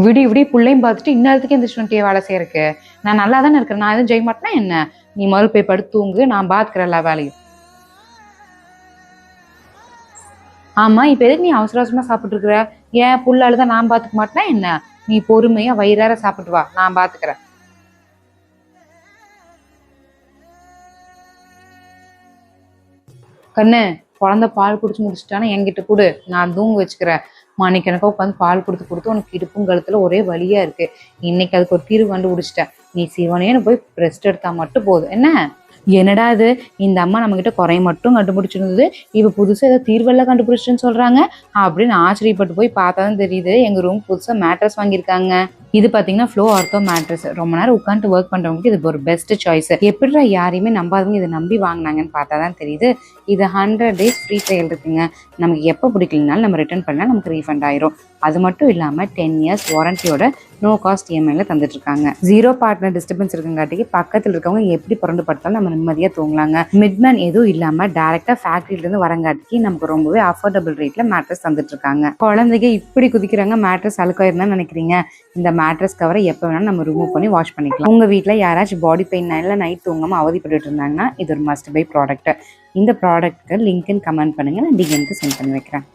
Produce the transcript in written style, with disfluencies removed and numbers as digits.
விடி விடி பிள்ளையும் பார்த்துட்டு இந்நேரத்துக்கு எந்திரிச்சு வந்துட்டே வேலை செய்யறக்கு. நான் நல்லா தானே இருக்கிறேன், நான் எதுவும் செய்ய மாட்டேன்னா என்ன? நீ முதல்ல போய் படுத்து தூங்கு, நான் பாத்துக்கிறேன் எல்லா வேலையும். ஆமா, இப்ப எதுக்கு நீ அவசர அவசரமா சாப்பிட்டு இருக்கிற? ஏன் புள்ள அழுதா நான் பாத்துக்க மாட்டேன்னா என்ன? நீ பொறுமையா வயிறார சாப்பிட்டு வா, நான் பாத்துக்கிறேன். கண்ணு, குழந்தை பால் குடிச்சு முடிச்சுட்டானா என்கிட்ட கொடு, நான் தூங்க வச்சுக்கிறேன். மணிக்கணக்கா உட்காந்து பால் கொடுத்து கொடுத்து உனக்கு இடுப்பும் கழுத்துல ஒரே வலியா இருக்கு. இன்னைக்கு அதுக்கு ஒரு தீர்வு கண்டுபிடிச்சிட்டேன். நீ சிவனேன்னு போய் ரெஸ்ட் எடுத்தா மட்டும் போதும் என்ன? என்னடா இது, இந்த அம்மா நம்ம கிட்ட குறைய மட்டும் கண்டுபிடிச்சிருந்தது, இப்ப புதுசா ஏதோ தீர்வெல்லாம் கண்டுபிடிச்சுன்னு சொல்றாங்க அப்படின்னு ஆச்சரியப்பட்டு போய் பார்த்தாதான் தெரியுது எங்க ரூம் புதுசா மேட்ரஸ் வாங்கியிருக்காங்க. இது பாத்தீங்கன்னா ஃப்ளோ ஆர்த்தோ மேட்ரஸ். ரொம்ப நேரம் உட்காந்து ஒர்க் பண்றவங்களுக்கு இது ஒரு பெஸ்ட் சாய்ஸ். எப்படிடா யாரையுமே நம்பாதவங்க இதை நம்பி வாங்கினாங்கன்னு பார்த்தாதான் தெரியுது. இது 100 days ஃப்ரீ ட்ரையல் இருக்குங்க. நமக்கு எப்போ பிடிக்கலனாலும் நம்ம ரிட்டர்ன் பண்ணால் நமக்கு ரீஃபண்ட் ஆயிரும். அது மட்டும் இல்லாமல் 10 years வாரண்டியோட நோ காஸ்ட் இஎம்ஐல தந்துட்டு இருக்காங்க. 0 பார்ட்னர் டிஸ்டர்பன்ஸ் இருக்குங்காட்டிக்கு பக்கத்தில் இருக்கவங்க எப்படி புரண்டு படுத்தாலும் நம்ம நிம்மதியாக தூங்கலாங்க. மிட்மேன் எதுவும் இல்லாமல் டேரக்டா ஃபேக்டரியில இருந்து வரங்காட்டிக்கு நமக்கு ரொம்பவே அஃபோர்டபுள் ரேட்ல மேட்ரஸ் தந்துட்டு இருக்காங்க. குழந்தைங்க இப்படி குதிக்கிறாங்க, மேட்ரஸ் அழுக்காயிருந்தா நினைக்கிறீங்க? இந்த மேட்ரஸ் கவரை எப்போ வேணாலும் நம்ம ரிமூவ் பண்ணி வாஷ் பண்ணிக்கலாம். உங்க வீட்டில் யாராச்சும் பாடி பெயின் இல்லை நைட் தூங்காம அவதிப்பட்டு இருந்தாங்கன்னா இது ஒரு மஸ்ட் பை ப்ராடக்ட். இந்த ப்ராடக்ட்க்கு லிங்க்னு கமெண்ட் பண்ணுங்க, நான் டிஎம்க்கு சென்ட் பண்ணி வைக்கிறேன்.